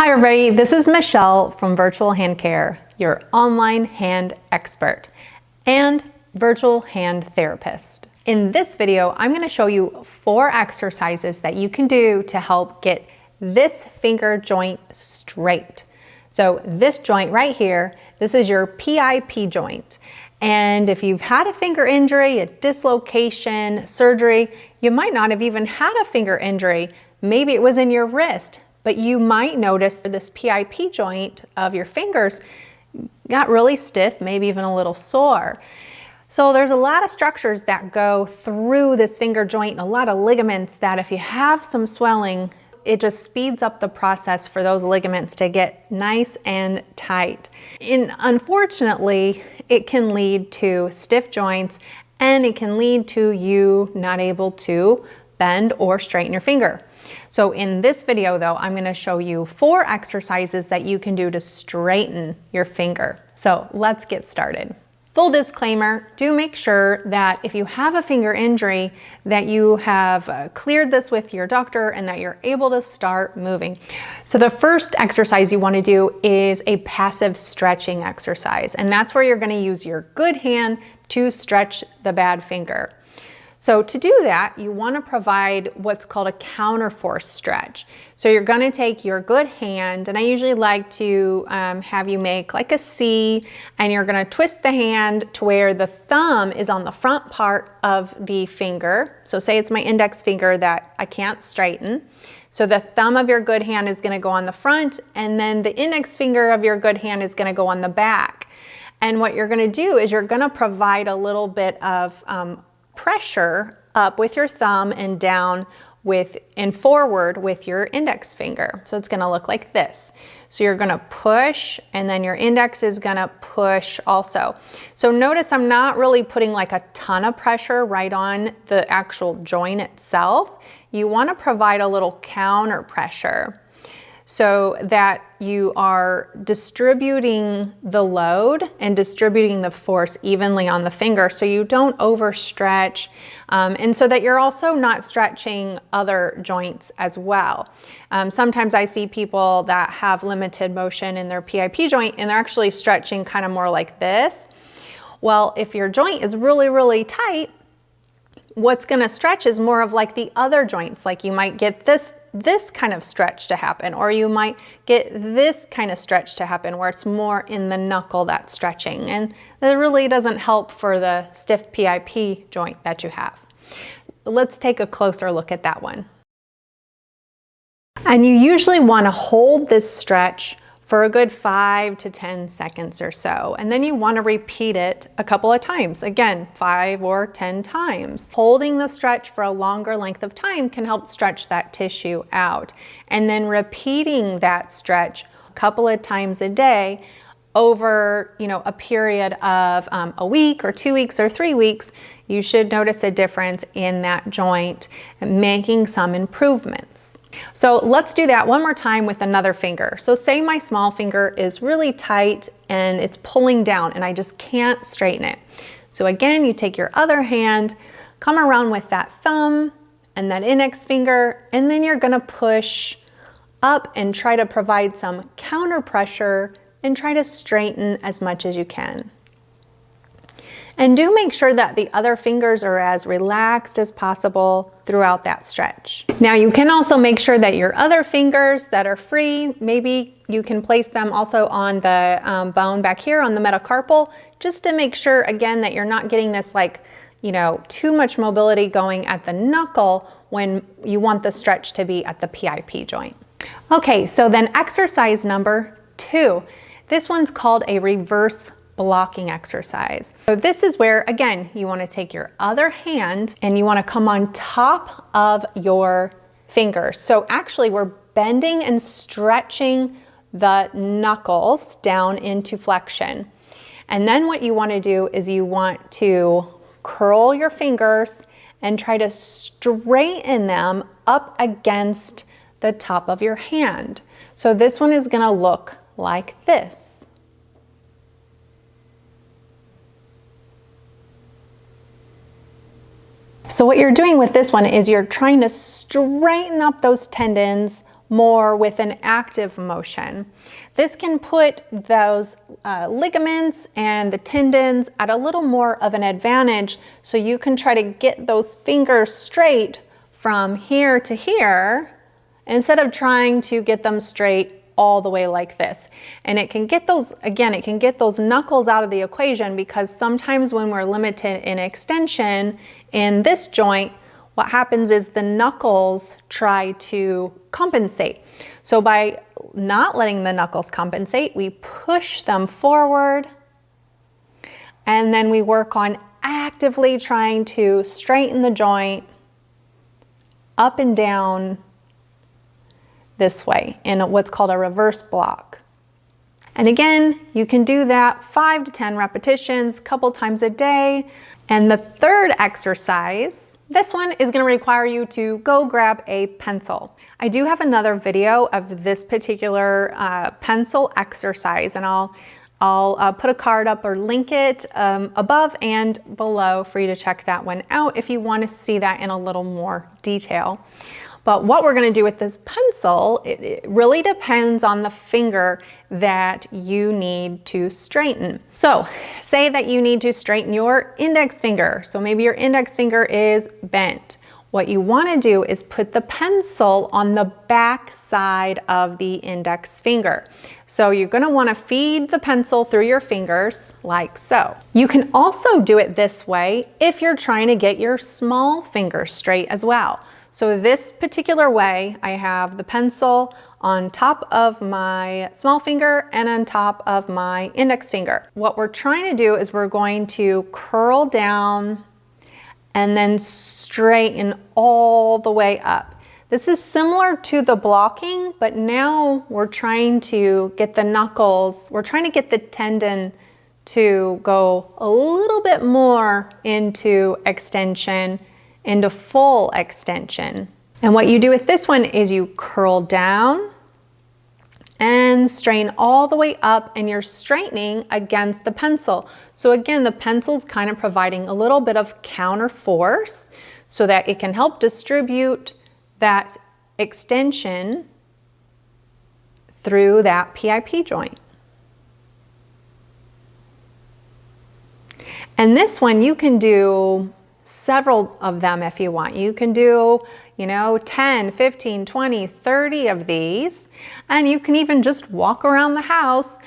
Hi everybody, this is Michelle from Virtual Hand Care, your online hand expert and virtual hand therapist. In this video, I'm going to show you 4 exercises that you can do to help get this finger joint straight. So this joint right here, this is your PIP joint. And if you've had a finger injury, a dislocation, surgery, you might not have even had a finger injury. Maybe it was in your wrist. But you might notice that this PIP joint of your fingers got really stiff, maybe even a little sore. So there's a lot of structures that go through this finger joint and a lot of ligaments that if you have some swelling, it just speeds up the process for those ligaments to get nice and tight. And unfortunately, it can lead to stiff joints and it can lead to you not able to bend or straighten your finger. So in this video though, I'm going to show you 4 exercises that you can do to straighten your finger. So let's get started. Full disclaimer, do make sure that if you have a finger injury that you have cleared this with your doctor and that you're able to start moving. So the first exercise you want to do is a passive stretching exercise, and that's where you're going to use your good hand to stretch the bad finger. So to do that, you want to provide what's called a counterforce stretch. So you're going to take your good hand, and I usually like to have you make like a C, and you're going to twist the hand to where the thumb is on the front part of the finger. So say it's my index finger that I can't straighten. So the thumb of your good hand is going to go on the front, and then the index finger of your good hand is going to go on the back. And what you're going to do is you're going to provide a little bit of pressure up with your thumb and down and forward with your index finger. So it's going to look like this. So you're going to push, and then your index is going to push also. So notice I'm not really putting like a ton of pressure right on the actual joint itself. You want to provide a little counter pressure so that you are distributing the load and distributing the force evenly on the finger so you don't overstretch, and so that you're also not stretching other joints as well. Sometimes I see people that have limited motion in their PIP joint and they're actually stretching kind of more like this. Well, if your joint is really, really tight, what's going to stretch is more of like the other joints. Like you might get this kind of stretch to happen, or you might get this kind of stretch to happen where it's more in the knuckle that's stretching, and that really doesn't help for the stiff PIP joint that you have. Let's take a closer look at that one. And you usually want to hold this stretch for a good 5 to 10 seconds or so. And then you want to repeat it a couple of times. Again, 5 or 10 times. Holding the stretch for a longer length of time can help stretch that tissue out. And then repeating that stretch a couple of times a day over, a period of a week or 2 weeks or 3 weeks, you should notice a difference in that joint, making some improvements. So let's do that one more time with another finger. So say my small finger is really tight and it's pulling down and I just can't straighten it. So again, you take your other hand, come around with that thumb and that index finger, and then you're gonna push up and try to provide some counter pressure and try to straighten as much as you can. And do make sure that the other fingers are as relaxed as possible throughout that stretch. Now you can also make sure that your other fingers that are free, maybe you can place them also on the bone back here on the metacarpal, just to make sure again that you're not getting this too much mobility going at the knuckle when you want the stretch to be at the PIP joint. Okay, so then exercise number 2. This one's called a reverse blocking exercise. So this is where, again, you want to take your other hand and you want to come on top of your fingers. So actually we're bending and stretching the knuckles down into flexion. And then what you want to do is you want to curl your fingers and try to straighten them up against the top of your hand. So this one is going to look like this. So what you're doing with this one is you're trying to straighten up those tendons more with an active motion. This can put those ligaments and the tendons at a little more of an advantage, so you can try to get those fingers straight from here to here instead of trying to get them straight all the way like this. And it can get those, again, it can get those knuckles out of the equation, because sometimes when we're limited in extension in this joint, what happens is the knuckles try to compensate. So by not letting the knuckles compensate, we push them forward, and then we work on actively trying to straighten the joint up and down this way in what's called a reverse block. And again, you can do that 5 to 10 repetitions, a couple times a day. And the third exercise, this one is going to require you to go grab a pencil. I do have another video of this particular pencil exercise, and I'll put a card up or link it above and below for you to check that one out if you want to see that in a little more detail. But what we're going to do with this pencil, it really depends on the finger that you need to straighten. So say that you need to straighten your index finger. So maybe your index finger is bent. What you want to do is put the pencil on the back side of the index finger. So you're going to want to feed the pencil through your fingers like so. You can also do it this way if you're trying to get your small finger straight as well. So this particular way, I have the pencil on top of my small finger and on top of my index finger. What we're trying to do is we're going to curl down and then straighten all the way up. This is similar to the blocking, but now we're trying to get the knuckles, we're trying to get the tendon to go a little bit more into extension, into full extension. And what you do with this one is you curl down and straighten all the way up, and you're straightening against the pencil. So again, the pencil's kind of providing a little bit of counter force so that it can help distribute that extension through that PIP joint. And this one you can do several of them if you want. You can do, 10, 15, 20, 30 of these, and you can even just walk around the house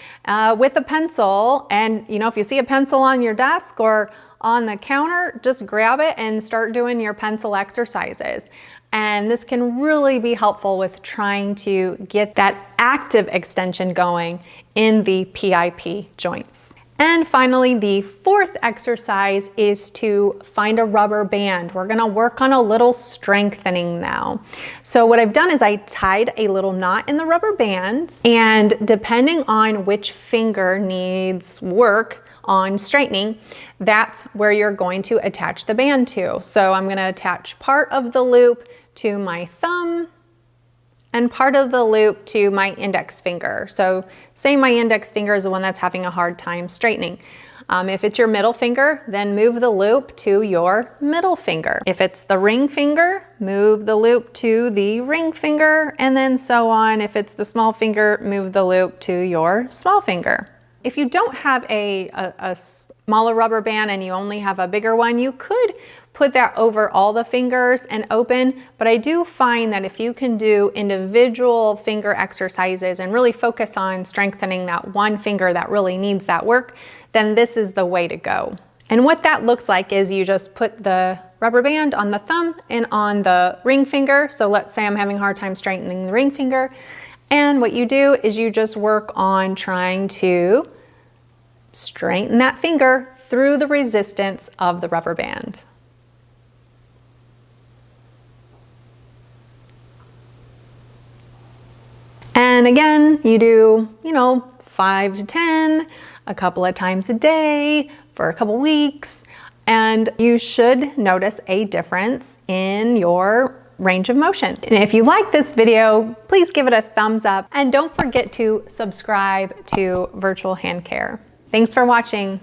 with a pencil, and if you see a pencil on your desk or on the counter, just grab it and start doing your pencil exercises. And this can really be helpful with trying to get that active extension going in the PIP joints. And finally, the fourth exercise is to find a rubber band. We're gonna work on a little strengthening now. So what I've done is I tied a little knot in the rubber band, and depending on which finger needs work on straightening, that's where you're going to attach the band to. So I'm gonna attach part of the loop to my thumb and part of the loop to my index finger. So say my index finger is the one that's having a hard time straightening. If it's your middle finger, then move the loop to your middle finger. If it's the ring finger, move the loop to the ring finger, and then so on. If it's the small finger, move the loop to your small finger. If you don't have a smaller rubber band and you only have a bigger one, you could put that over all the fingers and open, but I do find that if you can do individual finger exercises and really focus on strengthening that one finger that really needs that work, then this is the way to go. And what that looks like is you just put the rubber band on the thumb and on the ring finger. So let's say I'm having a hard time straightening the ring finger. And what you do is you just work on trying to straighten that finger through the resistance of the rubber band. And again, you do, 5 to 10, a couple of times a day for a couple weeks, and you should notice a difference in your range of motion. And if you like this video, please give it a thumbs up, and don't forget to subscribe to Virtual Hand Care. Thanks for watching.